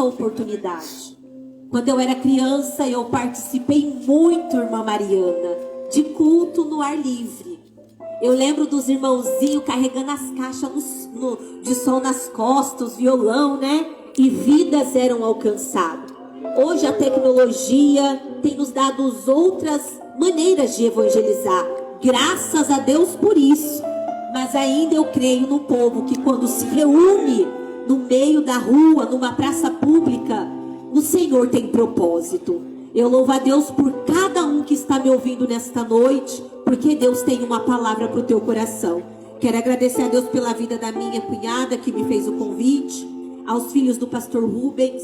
oportunidade. Quando eu era criança, eu participei muito, irmã Mariana, de culto no ar livre. Eu lembro dos irmãozinhos carregando as caixas de som nas costas, violão, né? E vidas eram alcançadas. Hoje a tecnologia tem nos dado outras maneiras de evangelizar. Graças a Deus por isso. Mas ainda eu creio no povo que quando se reúne no meio da rua, numa praça pública, o Senhor tem propósito. Eu louvo a Deus por cada um que está me ouvindo nesta noite, porque Deus tem uma palavra para o teu coração. Quero agradecer a Deus pela vida da minha cunhada que me fez o convite, aos filhos do pastor Rubens.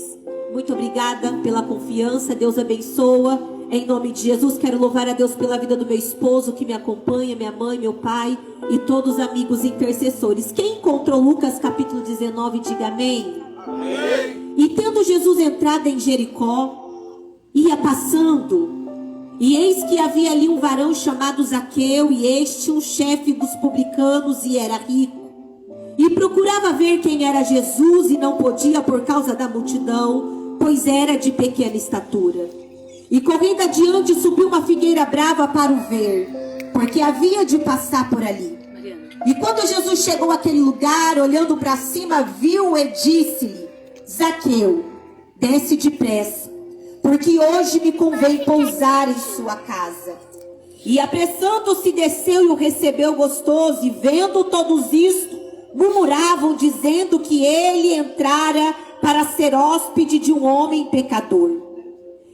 Muito obrigada pela confiança, Deus abençoa. Em nome de Jesus, quero louvar a Deus pela vida do meu esposo que me acompanha, minha mãe, meu pai e todos os amigos intercessores. Quem encontrou Lucas capítulo 19, diga amém. Amém. E tendo Jesus entrado em Jericó, ia passando, e eis que havia ali um varão chamado Zaqueu, e este um chefe dos publicanos, e era rico. E procurava ver quem era Jesus, e não podia por causa da multidão, pois era de pequena estatura. E correndo adiante, subiu uma figueira brava para o ver, porque havia de passar por ali. E quando Jesus chegou àquele lugar, olhando para cima, viu e disse-lhe: Zaqueu, desce depressa, porque hoje me convém pousar em sua casa. E apressando-se desceu e o recebeu gostoso, e vendo todos isto, murmuravam, dizendo que ele entrara para ser hóspede de um homem pecador.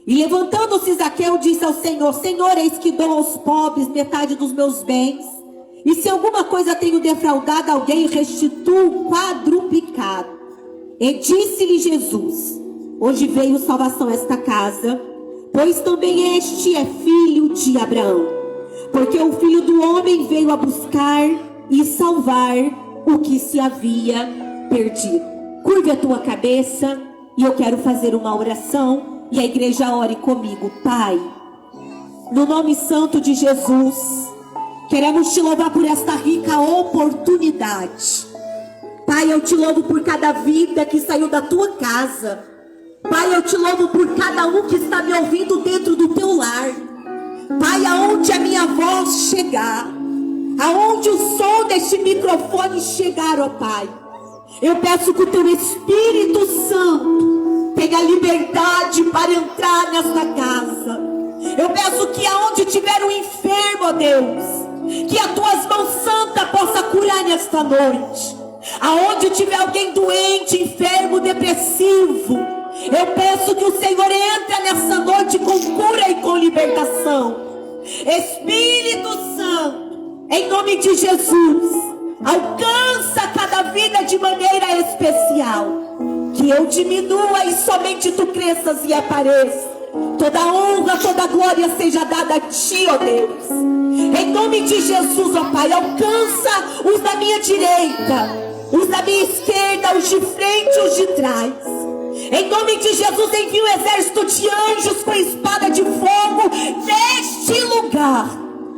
E levantando-se Zaqueu, disse ao Senhor: Senhor, eis que dou aos pobres metade dos meus bens, e se alguma coisa tenho defraudado alguém, restituo quadruplicado. E disse-lhe Jesus: hoje veio salvação a esta casa, pois também este é filho de Abraão. Porque o Filho do Homem veio a buscar e salvar o que se havia perdido. Curve a tua cabeça e eu quero fazer uma oração e a igreja ore comigo. Pai, no nome santo de Jesus, queremos te louvar por esta rica oportunidade. Pai, eu te louvo por cada vida que saiu da tua casa. Pai, eu te louvo por cada um que está me ouvindo dentro do teu lar. Pai, aonde a minha voz chegar, aonde o som deste microfone chegar, ó Pai, eu peço que o teu Espírito Santo tenha liberdade para entrar nesta casa. Eu peço que aonde tiver um enfermo, ó Deus, que as tuas mãos santas possam curar nesta noite. Aonde tiver alguém doente, enfermo, depressivo, eu peço que o Senhor entre nessa noite com cura e com libertação. Espírito Santo, em nome de Jesus, alcança cada vida de maneira especial. Que eu diminua e somente tu cresças e apareças. Toda honra, toda glória seja dada a ti, ó Deus. Em nome de Jesus, ó Pai, alcança os da minha direita, os da minha esquerda, os de frente, os de trás. Em nome de Jesus, envia um exército de anjos com espada de fogo neste lugar.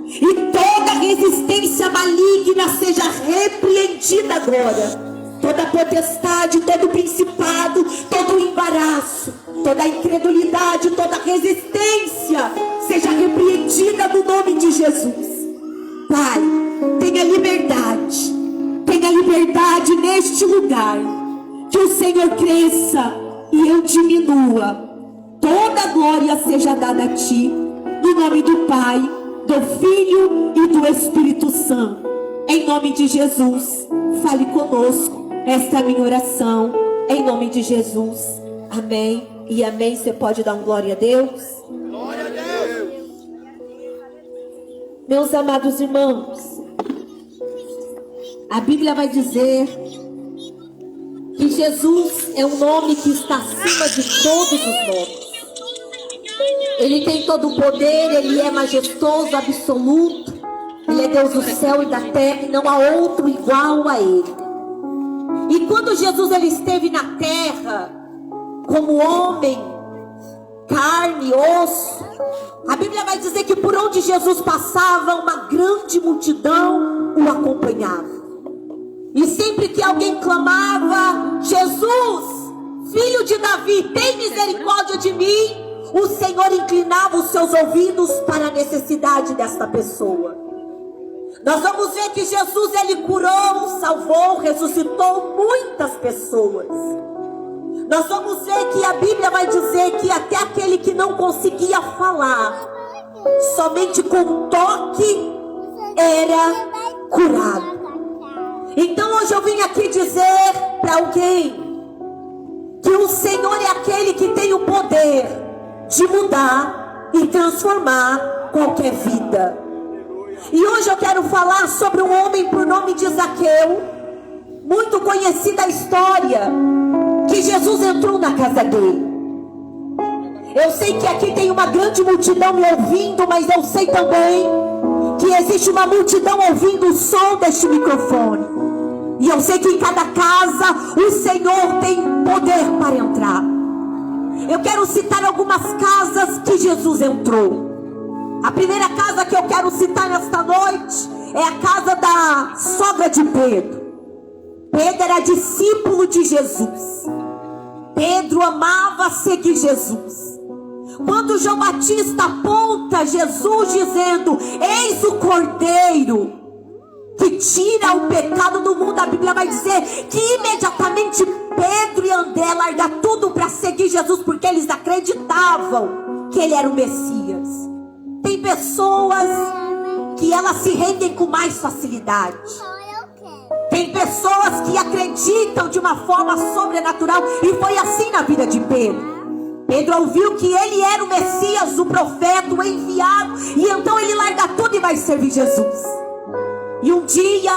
E toda resistência maligna seja repreendida agora. Toda potestade, todo principado, todo embaraço, toda incredulidade, toda resistência seja repreendida no nome de Jesus. Pai, tenha liberdade neste lugar. Que o Senhor cresça e eu diminua. Toda glória seja dada a ti, no nome do Pai, do Filho e do Espírito Santo. Em nome de Jesus, fale conosco. Esta é a minha oração, em nome de Jesus. Amém e amém. Você pode dar um glória a Deus? Glória a Deus. Meus amados irmãos, a Bíblia vai dizer que Jesus é um nome que está acima de todos os nomes. Ele tem todo o poder, ele é majestoso, absoluto. Ele é Deus do céu e da terra, e não há outro igual a ele. E quando Jesus ele esteve na terra, como homem, carne, osso, a Bíblia vai dizer que por onde Jesus passava, uma grande multidão o acompanhava. E sempre que alguém clamava: Jesus, filho de Davi, tem misericórdia de mim. O Senhor inclinava os seus ouvidos para a necessidade desta pessoa. Nós vamos ver que Jesus, ele curou, salvou, ressuscitou muitas pessoas. Nós vamos ver que a Bíblia vai dizer que até aquele que não conseguia falar, somente com um toque era curado. Então hoje eu vim aqui dizer para alguém que o Senhor é aquele que tem o poder de mudar e transformar qualquer vida. E hoje eu quero falar sobre um homem por nome de Zaqueu, muito conhecida a história, que Jesus entrou na casa dele. Eu sei que aqui tem uma grande multidão me ouvindo, mas eu sei também que existe uma multidão ouvindo o som deste microfone. E eu sei que em cada casa o Senhor tem poder para entrar. Eu quero citar algumas casas que Jesus entrou. A primeira casa que eu quero citar nesta noite é a casa da sogra de Pedro. Pedro era discípulo de Jesus. Pedro amava seguir Jesus. Quando João Batista aponta Jesus dizendo: eis o Cordeiro que tira o pecado do mundo, a Bíblia vai dizer que imediatamente Pedro e André largaram tudo para seguir Jesus, porque eles acreditavam que ele era o Messias. Tem pessoas que elas se rendem com mais facilidade. Tem pessoas que acreditam de uma forma sobrenatural, e foi assim na vida de Pedro. Pedro ouviu que ele era o Messias, o profeta, o enviado, e então ele larga tudo e vai servir Jesus. E um dia,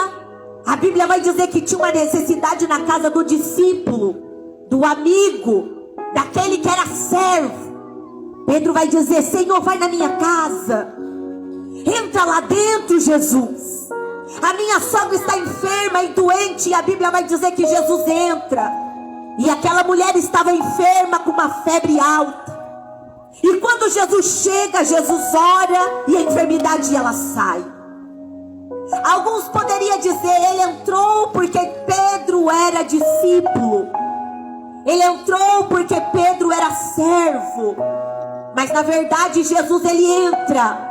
a Bíblia vai dizer que tinha uma necessidade na casa do discípulo, do amigo, daquele que era servo. Pedro vai dizer: Senhor, vai na minha casa, entra lá dentro, Jesus. A minha sogra está enferma e doente. E a Bíblia vai dizer que Jesus entra, e aquela mulher estava enferma com uma febre alta. E quando Jesus chega, Jesus ora e a enfermidade ela sai. Alguns poderiam dizer: ele entrou porque Pedro era discípulo, ele entrou porque Pedro era servo. Mas na verdade Jesus, ele entra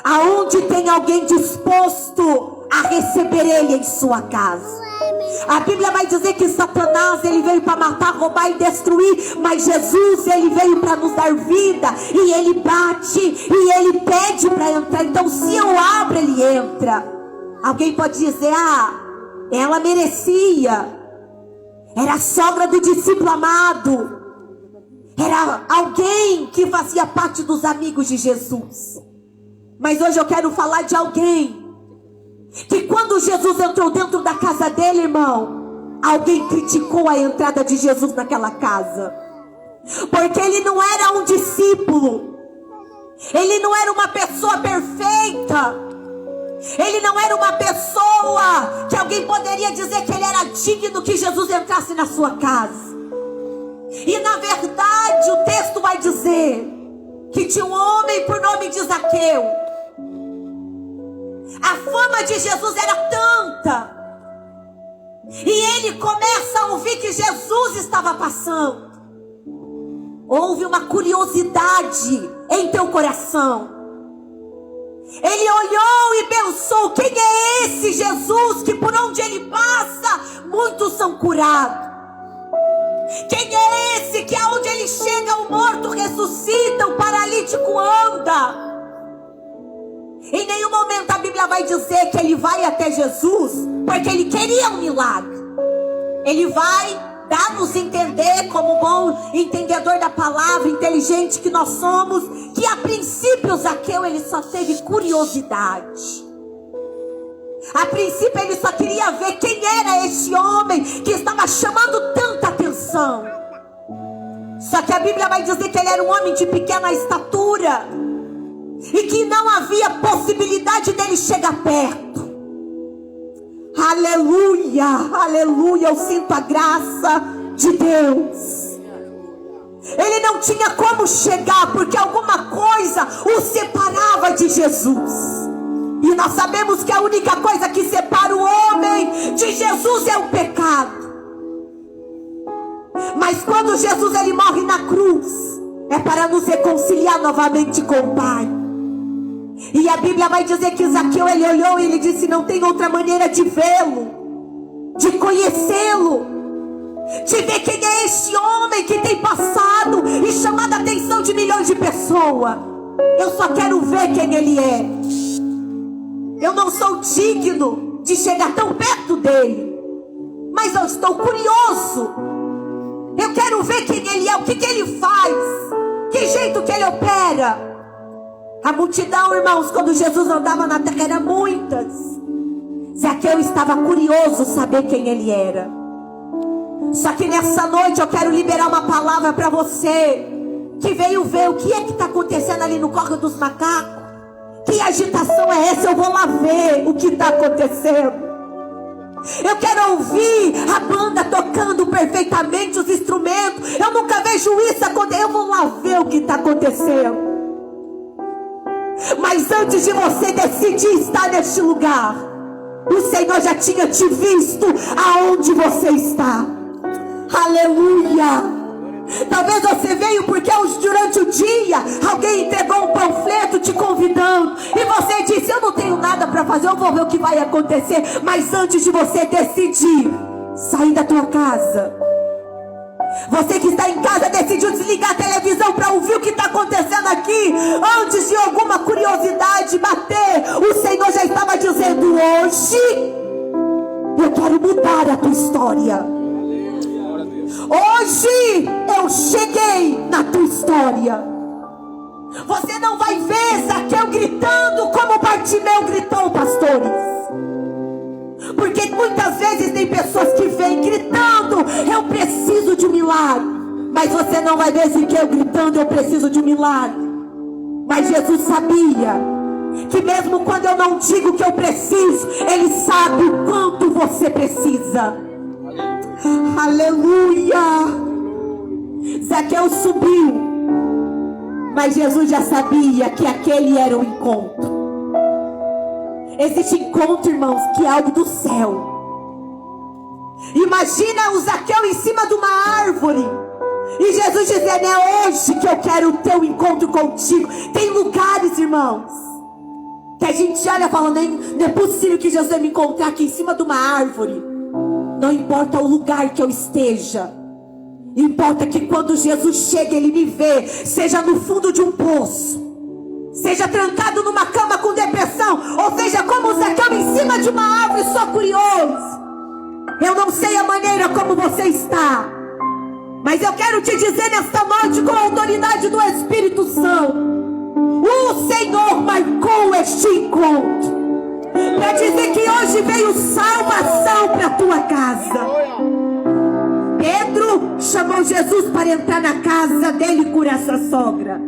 aonde tem alguém disposto a receber ele em sua casa. A Bíblia vai dizer que Satanás, ele veio para matar, roubar e destruir, mas Jesus, ele veio para nos dar vida. E ele bate e ele pede para entrar. Então se eu abro, ele entra. Alguém pode dizer: ah, ela merecia, era a sogra do discípulo amado, era alguém que fazia parte dos amigos de Jesus. Mas hoje eu quero falar de alguém que quando Jesus entrou dentro da casa dele, irmão, alguém criticou a entrada de Jesus naquela casa, porque ele não era um discípulo, ele não era uma pessoa perfeita, ele não era uma pessoa que alguém poderia dizer que ele era digno que Jesus entrasse na sua casa. E na verdade o texto vai dizer que tinha um homem por nome de Zaqueu. A fama de Jesus era tanta, e ele começa a ouvir que Jesus estava passando. Houve uma curiosidade em teu coração. Ele olhou e pensou: quem é esse Jesus que por onde ele passa muitos são curados? Quem é esse que aonde ele chega o morto ressuscita, o paralítico anda? Em nenhum momento a Bíblia vai dizer que ele vai até Jesus porque ele queria um milagre. Ele vai dar-nos entender, como bom entendedor da palavra, inteligente que nós somos, que a princípio Zaqueu, ele só teve curiosidade. A princípio ele só queria ver quem era esse homem que estava chamando tanta atenção. Só que a Bíblia vai dizer que ele era um homem de pequena estatura e que não havia possibilidade dele chegar perto. Aleluia, aleluia, eu sinto a graça de Deus. Ele não tinha como chegar, porque alguma coisa o separava de Jesus. E nós sabemos que a única coisa que separa o homem de Jesus é o pecado. Mas quando Jesus ele morre na cruz, é para nos reconciliar novamente com o Pai. E a Bíblia vai dizer que Zaqueu ele olhou e ele disse: não tem outra maneira de vê-lo, de conhecê-lo, de ver quem é este homem que tem passado e chamado a atenção de milhões de pessoas. Eu só quero ver quem ele é. Eu não sou digno de chegar tão perto dele, mas eu estou curioso. Eu quero ver quem ele é, o que ele faz, que jeito que ele opera. A multidão, irmãos, quando Jesus andava na terra, era muitas. Zaqueu estava curioso saber quem ele era. Só que nessa noite eu quero liberar uma palavra para você que veio ver o que é que está acontecendo ali no Córrego dos Macacos. Que agitação é essa? Eu vou lá ver o que está acontecendo. Eu quero ouvir a banda tocando perfeitamente os instrumentos. Eu nunca vejo isso acontecer. Eu vou lá ver o que está acontecendo. Mas antes de você decidir estar neste lugar, o Senhor já tinha te visto aonde você está. Aleluia. Talvez você veio porque durante o dia alguém entregou um panfleto te convidando e você disse: eu não tenho nada para fazer, eu vou ver o que vai acontecer. Mas antes de você decidir sair da tua casa, você que está em casa decidiu desligar a televisão para ouvir o que está acontecendo aqui. Antes de alguma curiosidade bater, o Senhor já estava dizendo: hoje eu quero mudar a tua história. Hoje eu cheguei na tua história. Você não vai ver Zaqueu gritando como Bartimeu gritou, pastores. Porque muitas vezes tem pessoas que vêm gritando: eu preciso de um milagre. Mas você não vai ver Zaqueu gritando: eu preciso de um milagre. Mas Jesus sabia que mesmo quando eu não digo que eu preciso, Ele sabe o quanto você precisa. Aleluia. Zaqueu subiu, mas Jesus já sabia que aquele era o encontro. Existe encontro, irmãos, que é algo do céu. Imagina o Zaqueu em cima de uma árvore e Jesus dizendo: é hoje que eu quero o teu encontro contigo. Tem lugares, irmãos, que a gente olha e fala: não é possível que Jesus vai me encontrar aqui em cima de uma árvore. Não importa o lugar que eu esteja, importa que quando Jesus chega, Ele me vê, seja no fundo de um poço, seja trancado numa cama com depressão, ou seja como Zaqueu em cima de uma árvore, só curioso. Eu não sei a maneira como você está, mas eu quero te dizer nesta noite, com a autoridade do Espírito Santo, o Senhor marcou este encontro para dizer que hoje veio salvação para a tua casa. Pedro chamou Jesus para entrar na casa dele e curar sua sogra.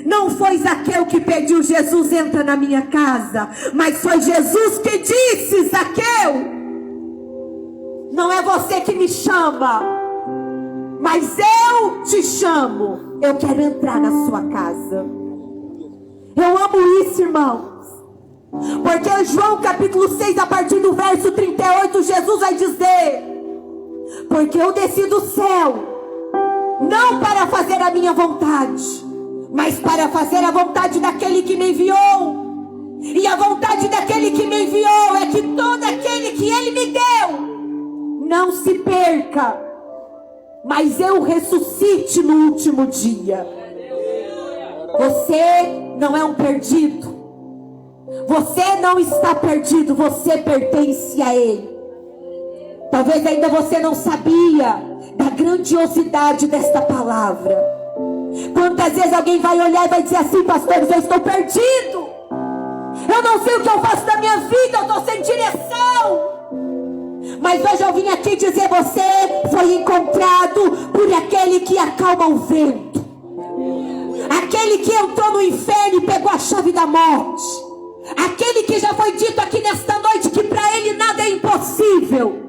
Não foi Zaqueu que pediu: Jesus, entra na minha casa. Mas foi Jesus que disse: Zaqueu, não é você que me chama, mas eu te chamo. Eu quero entrar na sua casa. Eu amo isso, irmãos. Porque em João capítulo 6, a partir do verso 38, Jesus vai dizer: porque eu desci do céu, não para fazer a minha vontade, mas para fazer a vontade daquele que me enviou. E a vontade daquele que me enviou é que todo aquele que Ele me deu não se perca, mas eu ressuscite no último dia. Você não é um perdido. Você não está perdido, você pertence a Ele. Talvez ainda você não sabia da grandiosidade desta palavra. Quantas vezes alguém vai olhar e vai dizer assim: pastores, eu estou perdido, eu não sei o que eu faço da minha vida, eu estou sem direção. Mas hoje eu vim aqui dizer: você foi encontrado por aquele que acalma o vento, aquele que entrou no inferno e pegou a chave da morte, aquele que já foi dito aqui nesta noite que para Ele nada é impossível.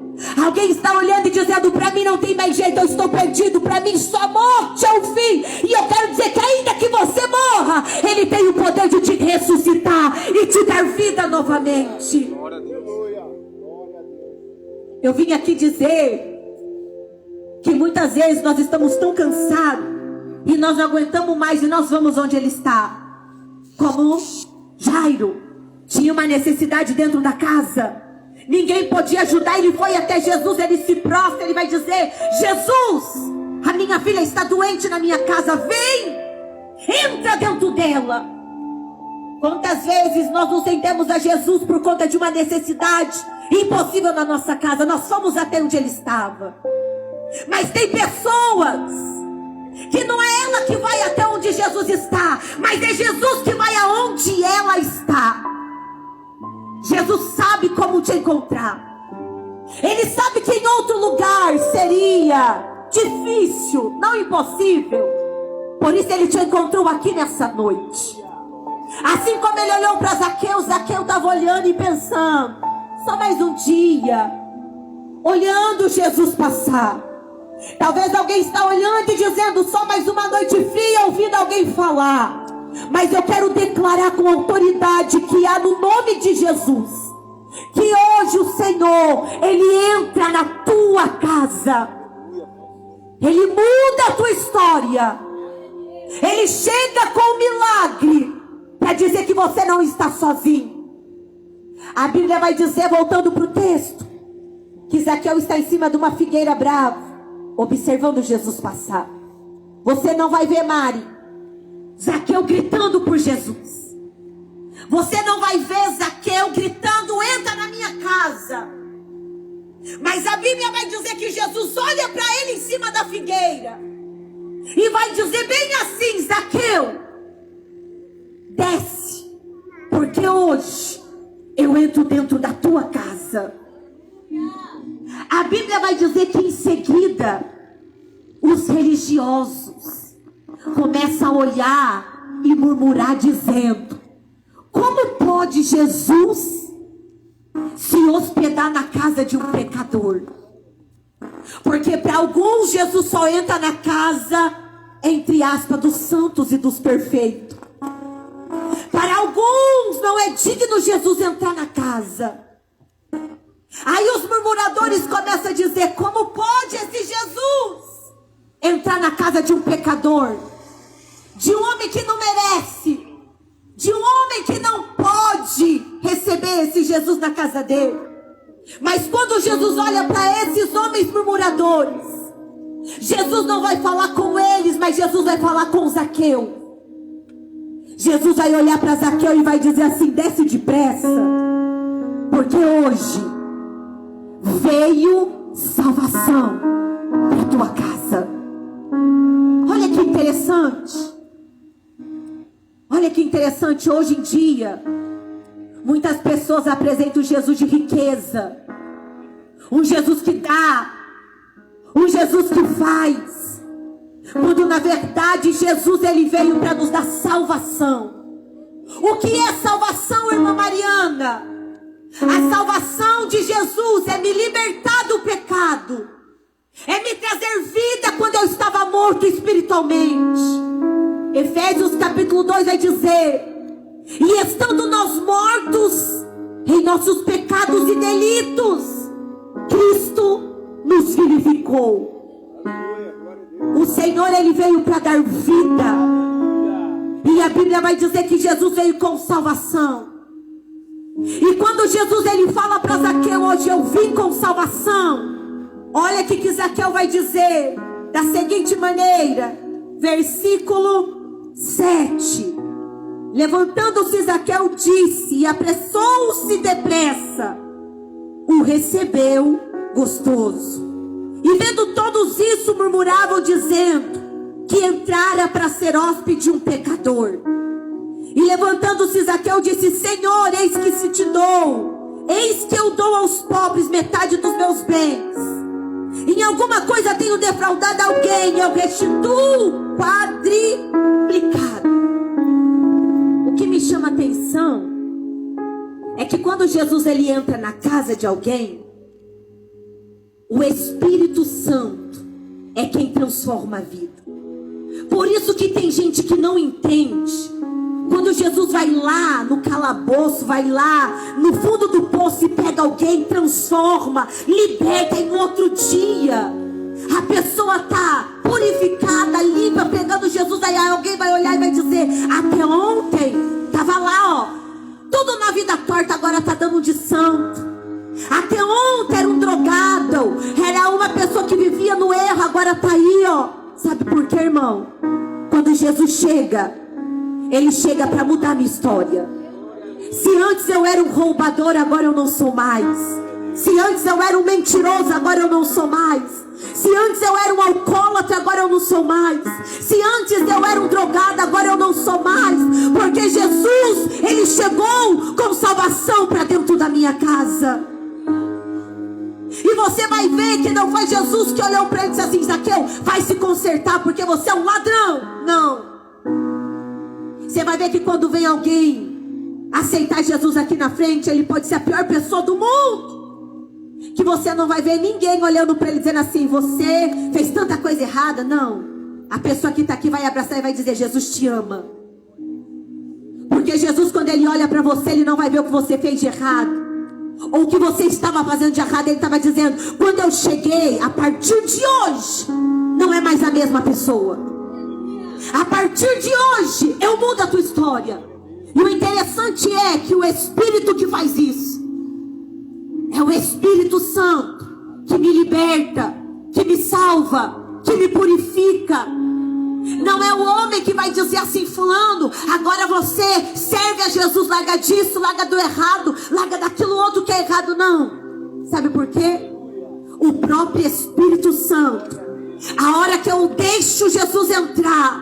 Alguém está olhando e dizendo: para mim não tem mais jeito, eu estou perdido, para mim só morte é o fim. E eu quero dizer que ainda que você morra, Ele tem o poder de te ressuscitar e te dar vida novamente. Eu vim aqui dizer que muitas vezes nós estamos tão cansados e nós não aguentamos mais e nós vamos onde ele está. Como Jairo tinha uma necessidade dentro da casa, ninguém podia ajudar, ele foi até Jesus, ele se prostra, ele vai dizer: Jesus, a minha filha está doente na minha casa, vem, entra dentro dela. Quantas vezes nós nos rendemos a Jesus por conta de uma necessidade impossível na nossa casa? Nós fomos até onde ele estava. Mas tem pessoas que não é ela que vai até onde Jesus está, mas é Jesus que vai aonde ela está. Jesus sabe como te encontrar. Ele sabe que em outro lugar seria difícil, não impossível. Por isso ele te encontrou aqui nessa noite. Assim como ele olhou para Zaqueu, Zaqueu estava olhando e pensando: só mais um dia, olhando Jesus passar. Talvez alguém está olhando e dizendo: só mais uma noite fria, ouvindo alguém falar. Mas eu quero declarar com autoridade que há no nome de Jesus, que hoje o Senhor, ele entra na tua casa, ele muda a tua história, ele chega com um milagre para dizer que você não está sozinho. A Bíblia vai dizer, voltando para o texto, que Zaqueu está em cima de uma figueira brava, observando Jesus passar. Você não vai ver, Mari, Zaqueu gritando por Jesus. Você não vai ver Zaqueu gritando: entra na minha casa. Mas a Bíblia vai dizer que Jesus olha para ele em cima da figueira e vai dizer bem assim: Zaqueu, desce, porque hoje eu entro dentro da tua casa. A Bíblia vai dizer que em seguida os religiosos começam a olhar e murmurar dizendo: como pode Jesus se hospedar na casa de um pecador? Porque para alguns Jesus só entra na casa, entre aspas, dos santos e dos perfeitos. Para alguns não é digno Jesus entrar na casa. Aí os murmuradores começam a dizer: como pode esse Jesus entrar na casa de um pecador, de um homem que não merece, de um homem que não pode receber esse Jesus na casa dele? Mas quando Jesus olha para esses homens murmuradores, Jesus não vai falar com eles, mas Jesus vai falar com Zaqueu. Jesus vai olhar para Zaqueu e vai dizer assim: desce depressa, porque hoje veio salvação para tua casa. Olha que interessante. Olha que interessante. Hoje em dia, muitas pessoas apresentam Jesus de riqueza, um Jesus que dá, um Jesus que faz, quando na verdade Jesus, ele veio para nos dar salvação. O que é salvação, irmã Mariana? A salvação de Jesus é me libertar do pecado, é me trazer vida quando eu estava morto espiritualmente. Efésios capítulo 2 vai dizer: e estando nós mortos em nossos pecados e delitos, Cristo nos vivificou. O Senhor, ele veio para dar vida. E a Bíblia vai dizer que Jesus veio com salvação. E quando Jesus, ele fala para Zaqueu: hoje eu vim com salvação, olha o que Zaqueu vai dizer da seguinte maneira, versículo 7. Levantando-se Zaqueu disse, e apressou-se depressa, o recebeu gostoso. E vendo todos isso, murmuravam dizendo que entrara para ser hóspede um pecador. E levantando-se Zaqueu disse: Senhor, eis que se te dou, eis que eu dou aos pobres metade dos meus bens. Em alguma coisa tenho defraudado alguém, eu restituo quadriplicado. O que me chama a atenção é que quando Jesus, ele entra na casa de alguém, o Espírito Santo é quem transforma a vida. Por isso que tem gente que não entende. Quando Jesus vai lá no calabouço, vai lá no fundo do poço e pega alguém, transforma, liberta em outro dia. A pessoa está purificada, limpa, pegando Jesus. Aí alguém vai olhar e vai dizer: até ontem estava lá, ó, tudo na vida torta, agora está dando de santo. Até ontem era um drogado, era uma pessoa que vivia no erro, agora está aí, ó. Sabe por quê, irmão? Quando Jesus chega, Ele chega para mudar a minha história. Se antes eu era um roubador, agora eu não sou mais. Se antes eu era um mentiroso, agora eu não sou mais. Se antes eu era um alcoólatra, agora eu não sou mais. Se antes eu era um drogado, agora eu não sou mais. Porque Jesus, Ele chegou com salvação para dentro da minha casa. E você vai ver que não foi Jesus que olhou para ele e disse assim: Zaqueu, vai se consertar porque você é um ladrão. Não. Você vai ver que quando vem alguém aceitar Jesus aqui na frente, ele pode ser a pior pessoa do mundo, que você não vai ver ninguém olhando para ele dizendo assim: você fez tanta coisa errada. Não. A pessoa que está aqui vai abraçar e vai dizer: Jesus te ama. Porque Jesus, quando Ele olha para você, Ele não vai ver o que você fez de errado ou o que você estava fazendo de errado. Ele estava dizendo: quando eu cheguei, a partir de hoje não é mais a mesma pessoa. A partir de hoje eu mudo a tua história. E o interessante é que o Espírito que faz isso é o Espírito Santo, que me liberta, que me salva, que me purifica. Não é o homem que vai dizer assim: fulano, agora você serve a Jesus, larga disso, larga do errado, larga daquilo outro que é errado. Não. Sabe por quê? O próprio Espírito Santo, a hora que eu deixo Jesus entrar,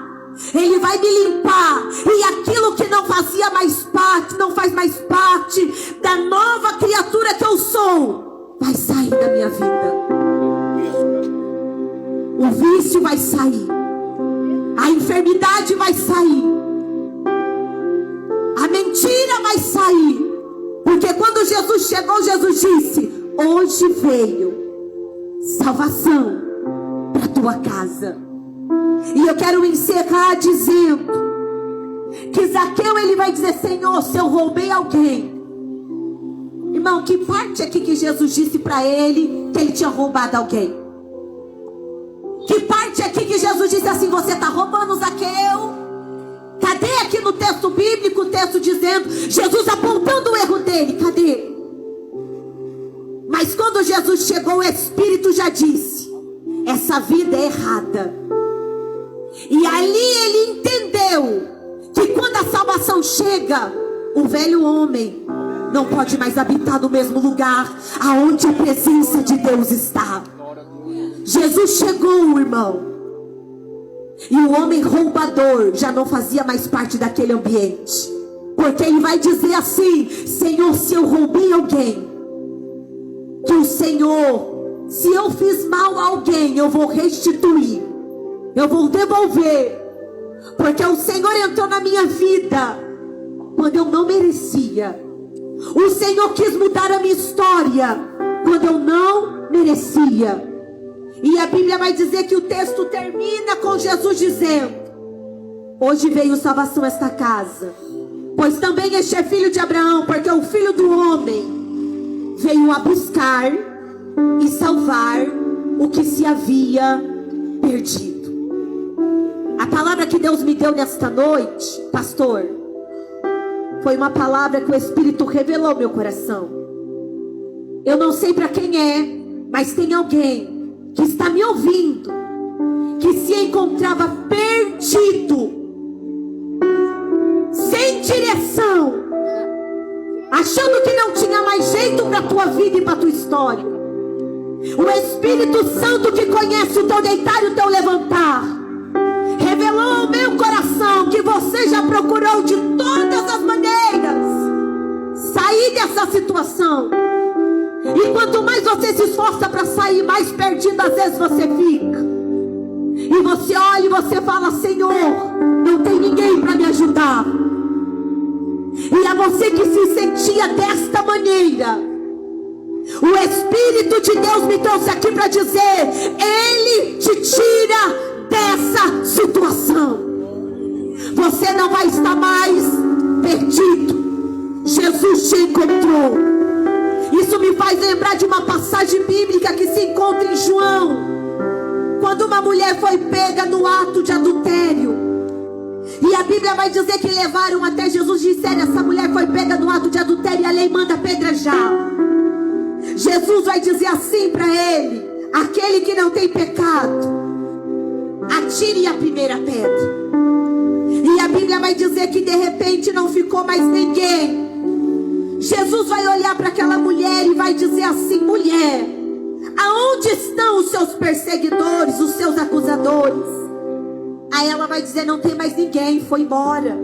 Ele vai me limpar, e aquilo que não fazia mais parte, não faz mais parte da nova criatura que eu sou, vai sair da minha vida. O vício vai sair, a enfermidade vai sair, a mentira vai sair. Porque quando Jesus chegou, Jesus disse: hoje veio salvação para tua casa. E eu quero encerrar dizendo que Zaqueu, ele vai dizer: Senhor, se eu roubei alguém. Irmão, que parte aqui que Jesus disse para ele que ele tinha roubado alguém? Que parte aqui que Jesus disse assim: você está roubando, Zaqueu? Cadê aqui no texto bíblico o texto dizendo, Jesus apontando o erro dele? Cadê? Mas quando Jesus chegou, o Espírito já disse: essa vida é errada. E ali ele entendeu que quando a salvação chega, o velho homem não pode mais habitar no mesmo lugar aonde a presença de Deus está. Jesus chegou, irmão, e o homem roubador já não fazia mais parte daquele ambiente. Porque ele vai dizer assim: Senhor, se eu roubei alguém, que o Senhor, se eu fiz mal a alguém, eu vou restituir, eu vou devolver. Porque o Senhor entrou na minha vida quando eu não merecia. O Senhor quis mudar a minha história quando eu não merecia. E a Bíblia vai dizer que o texto termina com Jesus dizendo: hoje veio salvação a esta casa, pois também este é filho de Abraão, porque o Filho do Homem veio a buscar e salvar o que se havia perdido. A palavra que Deus me deu nesta noite, pastor, foi uma palavra que o Espírito revelou ao meu coração. Eu não sei para quem é, mas tem alguém que está me ouvindo, que se encontrava perdido, sem direção, achando que não tinha mais jeito para a tua vida e para a tua história. O Espírito Santo, que conhece o teu deitar e o teu levantar, revelou ao meu coração que você já procurou de todas as maneiras sair dessa situação. E quanto mais você se esforça para sair, mais perdido às vezes você fica. E você olha e você fala: Senhor, não tem ninguém para me ajudar. E é você que se sentia desta maneira. O Espírito de Deus me trouxe aqui para dizer: Ele te tira dessa situação. Você não vai estar mais perdido. Jesus te encontrou. Isso me faz lembrar de uma passagem bíblica que se encontra em João, Quando uma mulher foi pega no ato de adultério, e a Bíblia vai dizer que levaram até Jesus e disseram: essa mulher foi pega no ato de adultério e a lei manda apedrejar. Jesus vai dizer assim para ele: aquele que não tem pecado, atire a primeira pedra. E a Bíblia vai dizer que de repente não ficou mais ninguém. Jesus vai olhar para aquela mulher e vai dizer assim: mulher, aonde estão os seus perseguidores, os seus acusadores? Aí ela vai dizer: não tem mais ninguém, foi embora.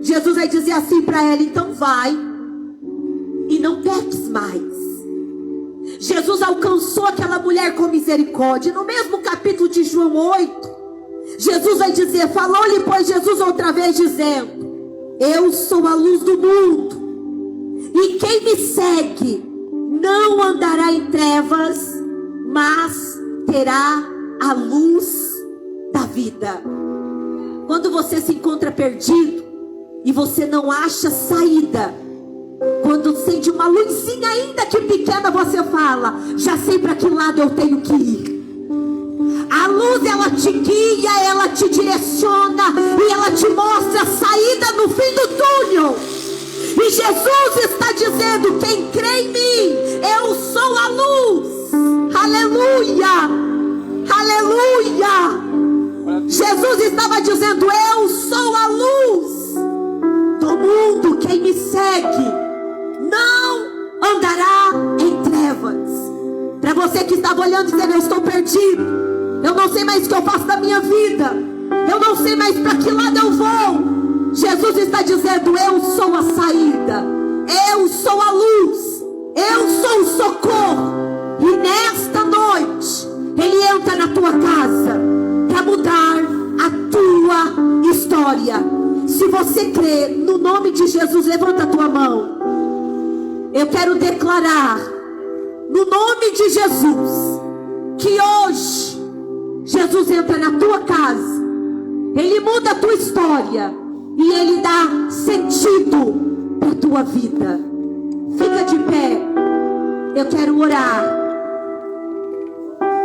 Jesus vai dizer assim para ela: então vai e não peques mais. Jesus alcançou aquela mulher com misericórdia. No mesmo capítulo de João 8, Jesus vai dizer, falou-lhe pois Jesus outra vez dizendo: eu sou a luz do mundo, e quem me segue não andará em trevas, mas terá a luz da vida. Quando você se encontra perdido e você não acha saída, quando sente uma luzinha ainda que pequena, você fala: já sei para que lado eu tenho que ir. A luz, ela te guia, ela te direciona e ela te mostra a saída no fim do túnel. E Jesus está dizendo: quem crê em mim, eu sou a luz. Aleluia, aleluia. Jesus estava dizendo: eu sou a luz do mundo. Quem me segue não andará em trevas. Para você que estava olhando e dizendo: eu estou perdido, eu não sei mais o que eu faço da minha vida, eu não sei mais para que lado eu vou, Jesus está dizendo: eu sou a saída, eu sou a luz, eu sou o socorro. E nesta noite Ele entra na tua casa para mudar a tua história. Se você crê, no nome de Jesus, levanta a tua mão. Eu quero declarar, no nome de Jesus, que hoje Jesus entra na tua casa, Ele muda a tua história e Ele dá sentido para a tua vida. Fica de pé, eu quero orar.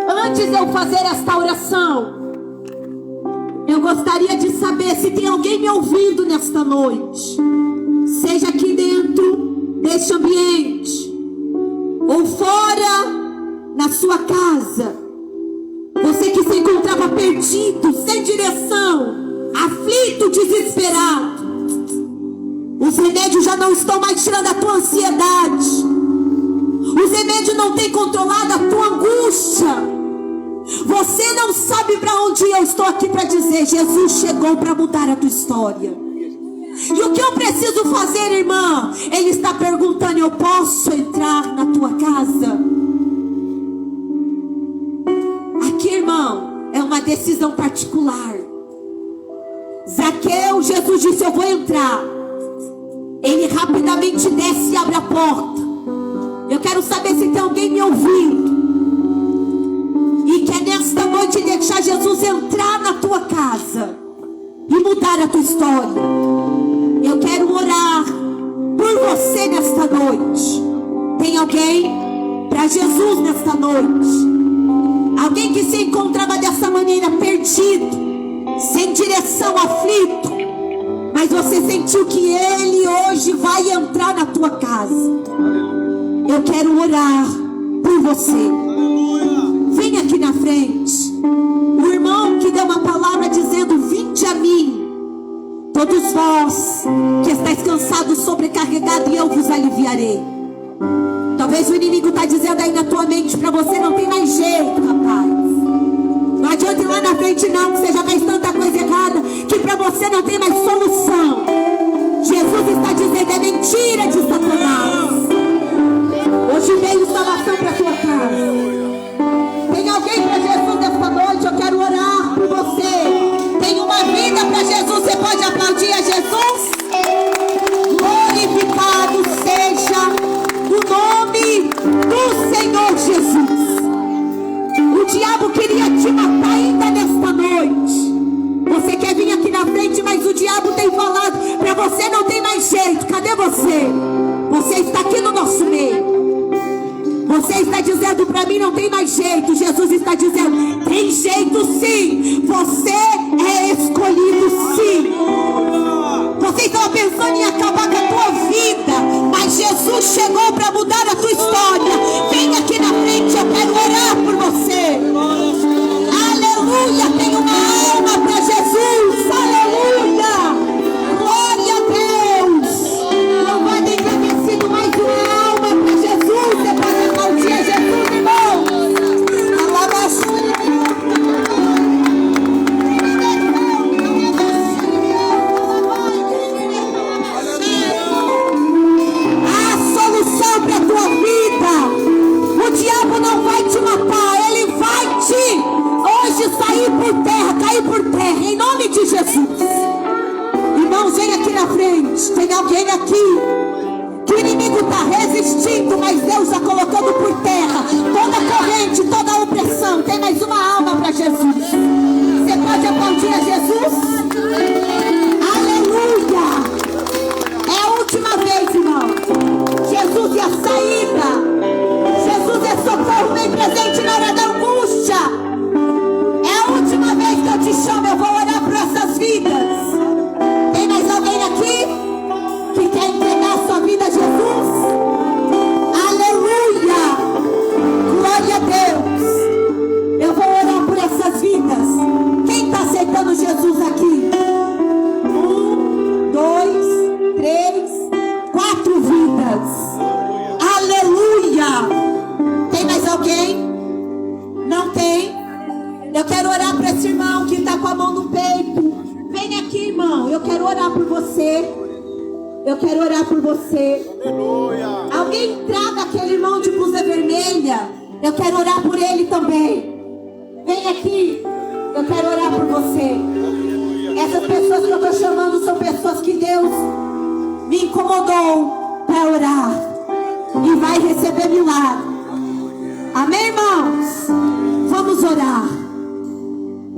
Antes de eu fazer esta oração, eu gostaria de saber se tem alguém me ouvindo nesta noite, seja aqui dentro deste ambiente ou fora na sua casa. Você que se encontrava perdido, sem direção, aflito, desesperado. Os remédios já não estão mais tirando a tua ansiedade. Os remédios não têm controlado a tua angústia. Você não sabe para onde ir. Eu estou aqui para dizer: Jesus chegou para mudar a tua história. E o que eu preciso fazer, irmã? Ele está perguntando: eu posso entrar na tua casa? Aqui, irmão, é uma decisão particular. Zaqueu, Jesus disse: eu vou entrar. Ele rapidamente desce e abre a porta. Eu quero saber se tem alguém me ouvindo e quer nesta noite deixar Jesus entrar na tua casa e mudar a tua história. Eu quero orar por você nesta noite. Tem alguém para Jesus nesta noite? Alguém que se encontrava dessa maneira, perdido, sem direção, aflito, mas você sentiu que Ele hoje vai entrar na tua casa. Eu quero orar por você. Vem aqui na frente. O irmão que deu uma palavra dizendo: vinde a mim, todos vós que estáis cansados, sobrecarregados, e eu vos aliviarei. Talvez o inimigo está dizendo aí na tua mente: para você não tem mais jeito, rapaz. Não adianta ir lá na frente não, que você já fez tanta coisa errada, que para você não tem mais solução. Jesus está dizendo: é mentira de Satanás. Hoje veio salvação para a tua casa. Tem alguém para Jesus nesta noite? Eu quero orar por você. Tem uma vida para Jesus. Você pode aplaudir a Jesus? Glorificado seja o nome do Senhor Jesus. O diabo queria te matar ainda nesta noite. Você quer vir aqui na frente, mas o diabo tem falado para você: não tem mais jeito. Cadê você? Você está aqui no nosso meio. Você está dizendo para mim: não tem mais jeito. Jesus está dizendo: tem jeito. Você é escolhido, sim. Você estava pensando em acabar com a tua vida, mas Jesus chegou para mudar a tua história. Vem aqui na frente, eu quero orar por você. Aleluia, tem uma alma para Jesus. Aleluia, glória a Deus. Não vai nem ter sido mais uma alma para Jesus. Você pode aplaudir a Jesus, irmão. A solução para a tua vida, o diabo não vai te matar, ele vai te hoje sair por terra, cair por terra, em nome de Jesus. Irmãos, vem aqui na frente. Tem alguém aqui que o inimigo está resistindo, mas Deus está colocando por terra toda corrente, toda opressão. Tem mais uma alma para Jesus. Você pode aplaudir a Jesus? Aleluia! É a última vez, irmão. Jesus é a saída. Jesus é socorro bem presente na hora da angústia. É a última vez que eu te chamo. Eu vou orar por essas vidas. Tem mais alguém aqui que quer entregar a sua vida a Jesus? Aleluia! Glória a Deus! Eu vou orar por essas vidas. Quem está aceitando Jesus aqui? 1, 2, 3, 4 vidas. Aleluia! Tem mais alguém? Não tem? Eu quero orar para esse irmão que está com a mão no peito. Vem aqui, irmão. Eu quero orar por você. Eu quero orar por você. Aleluia. Alguém traga aquele irmão de blusa vermelha. Eu quero orar por ele também. Vem aqui. Eu quero orar por você. Essas pessoas que eu estou chamando são pessoas que Deus me incomodou para orar. E vai receber milagre. Amém, irmãos? Vamos orar.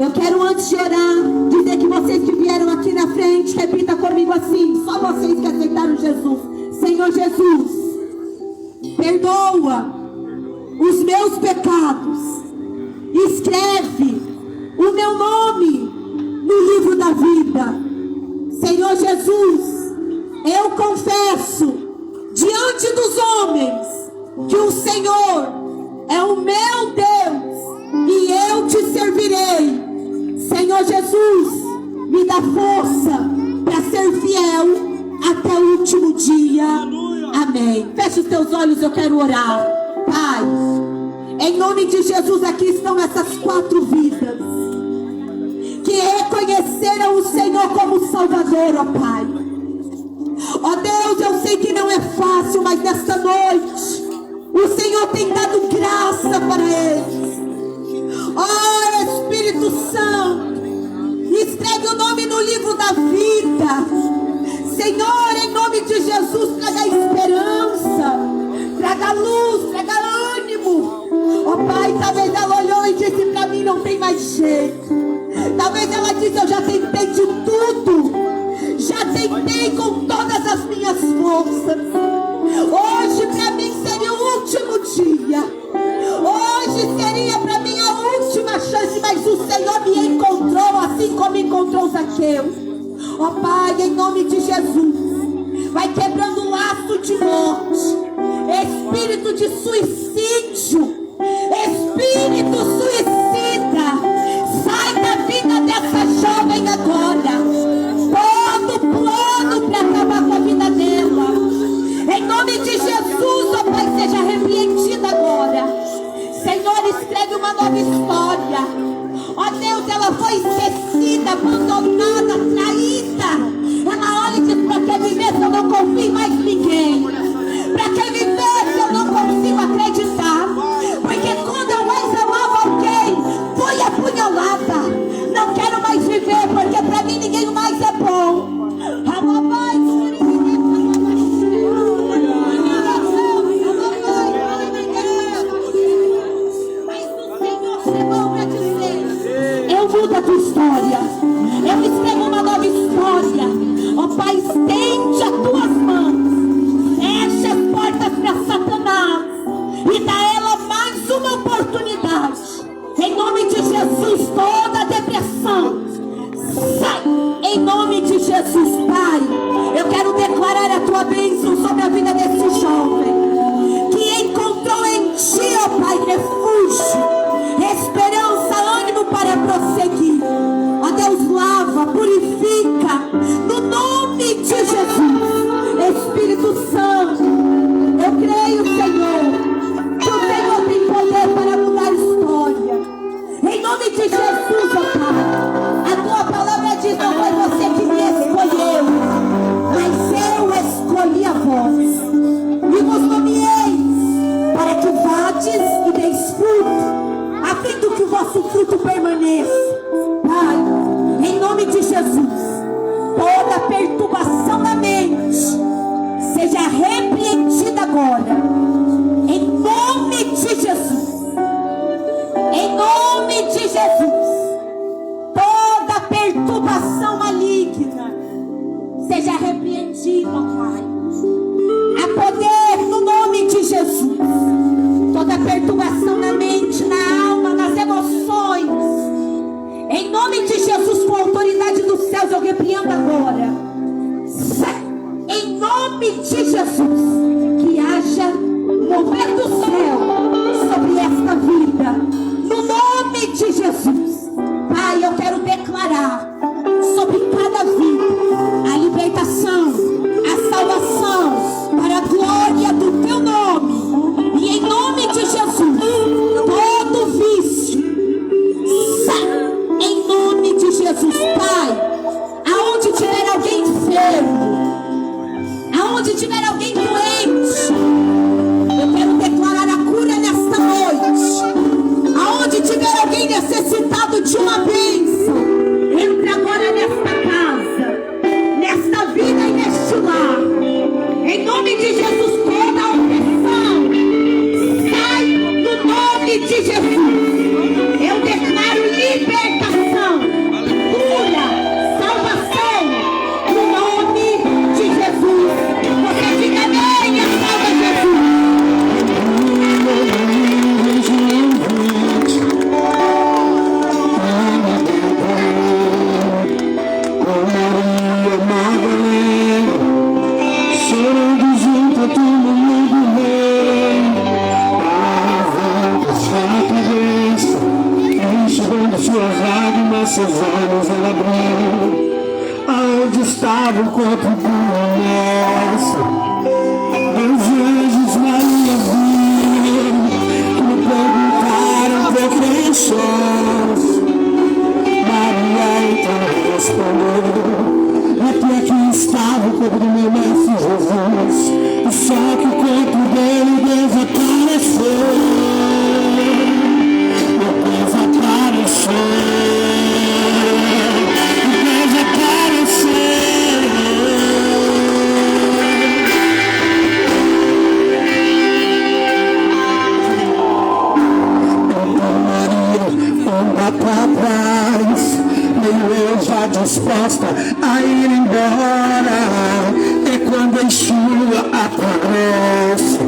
Eu quero, antes de orar, dizer que vocês que vieram aqui na frente, repita comigo assim, só vocês que aceitaram Jesus. Senhor Jesus, perdoa os meus pecados. Escreve o meu nome no livro da vida. Senhor Jesus, eu confesso diante dos homens que o Senhor é o meu Deus e eu te servirei. Senhor Jesus, me dá força para ser fiel até o último dia. Amém. Feche os teus olhos, eu quero orar. Pai, em nome de Jesus, aqui estão essas 4 vidas que reconheceram o Senhor como Salvador, ó Pai. Ó Deus, eu sei que não é fácil, mas nesta noite o Senhor tem dado graça para eles. Ó Espírito Santo, escreve o nome no livro da vida. Senhor, em nome de Jesus, traga esperança, traga luz, traga ânimo. Ó Pai, talvez ela olhou e disse: para mim não tem mais jeito. Talvez ela disse: eu já tentei de tudo, já tentei com todas as minhas forças. Hoje para mim seria o último dia. Hoje seria para mim a última chance, mas o Senhor me encontrou assim como encontrou Zaqueu. Ó Pai, em nome de Jesus, vai quebrando o laço de morte, espírito de suicídio, espírito suicida, sai da vida dessa jovem agora. Todo plano para acabar com a vida dela, em nome de Jesus, ó Pai, seja repreendido agora. Senhor, escreve uma nova história. Ó Deus, ela foi esquecida, abandonada, traída. Ela olha e diz: para que viver se eu não confio em mais ninguém? Para que viver se eu não consigo acreditar? Em nome de Jesus, Pai, eu quero declarar a tua bênção sobre a vida desse jovem que encontrou em ti, ó Pai, refúgio, esperança, ânimo para prosseguir. Ó Deus, lava, purifica, no nome de Jesus. Espírito Santo, eu creio, Senhor, que o Senhor tem poder para mudar a história. Em nome de Jesus, ó Pai, a tua palavra diz: não foi você que me escolheu, mas eu escolhi a vós e vos nomeei para que vades e deis fruto, a fim de que o vosso fruto permaneça. Pai, em nome de Jesus, toda perturbação da mente seja repreendida agora, em nome de Jesus. Em nome de Jesus, toda perturbação maligna seja repreendida, Pai. Há poder no nome de Jesus. Toda perturbação na mente, na alma, nas emoções, em nome de Jesus, com a autoridade dos céus, eu repreendo agora. Em nome de Jesus, que haja mover do céu sobre esta vida, no nome de Jesus. Pai, eu quero declarar sobre cada vida a libertação, a salvação, para a glória do teu nome. E em nome de Jesus, todo vício, em nome de Jesus. Pai, aonde tiver alguém enfermo, aonde tiver alguém doente, eu quero declarar a cura nesta noite. Aonde tiver alguém necessitado de uma bênção, entra agora nesta casa, nesta vida e neste lar. Em nome de Jesus, toda a opressão sai no nome de Jesus. Eu declaro libertação, cura, salvação, no nome de Jesus. Você diga amém, salva Jesus. Suas lágrimas, seus olhos ela abriu. Aonde estava o corpo do nosso? Meus anjos Maria viram, me perguntaram por quem sós. Maria então respondeu: até aqui estava o corpo do meu mestre Jesus, só que o corpo dele desapareceu. Disposta a ir embora, e quando a chuva aparece,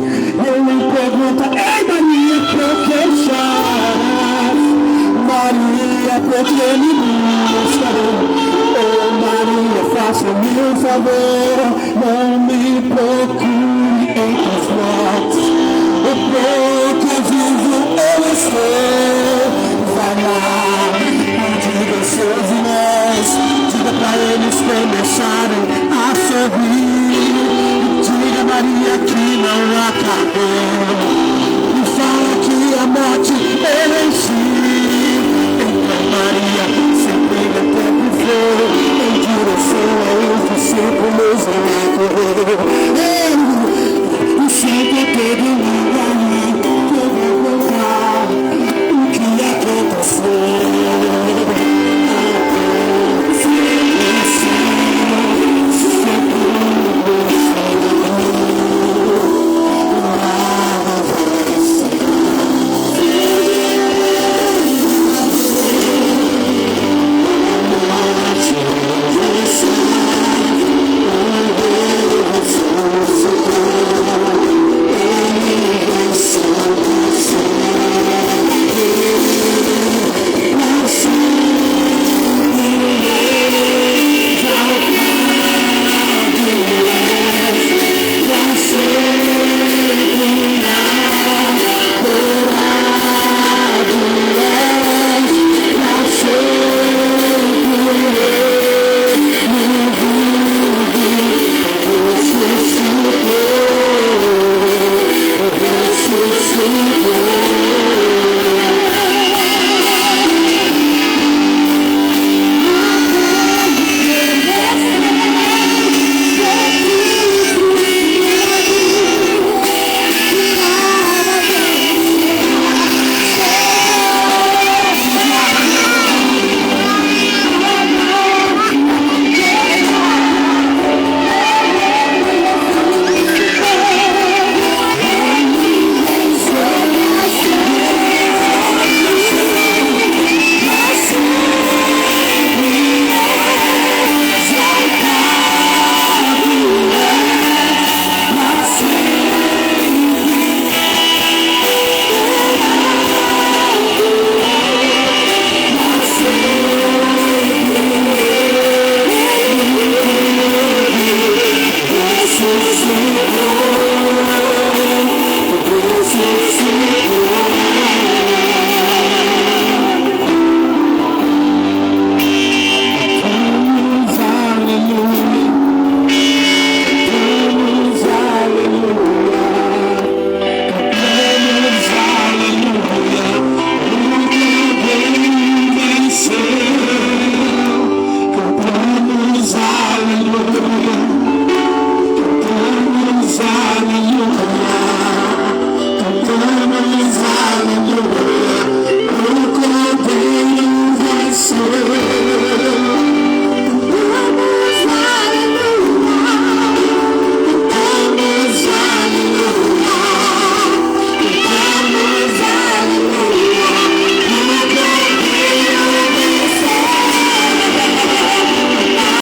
eu me pergunto: ei Maria, por que choras? Maria, por que me buscas? Oh Maria, faça-me um favor, não me procure entre os mortos, o pouco vivo eu estou. Vai lá, diga aos seus irmãos, diga pra eles começarem a sorrir. Diga Maria que não acabou, e fala que a morte é em si. Então Maria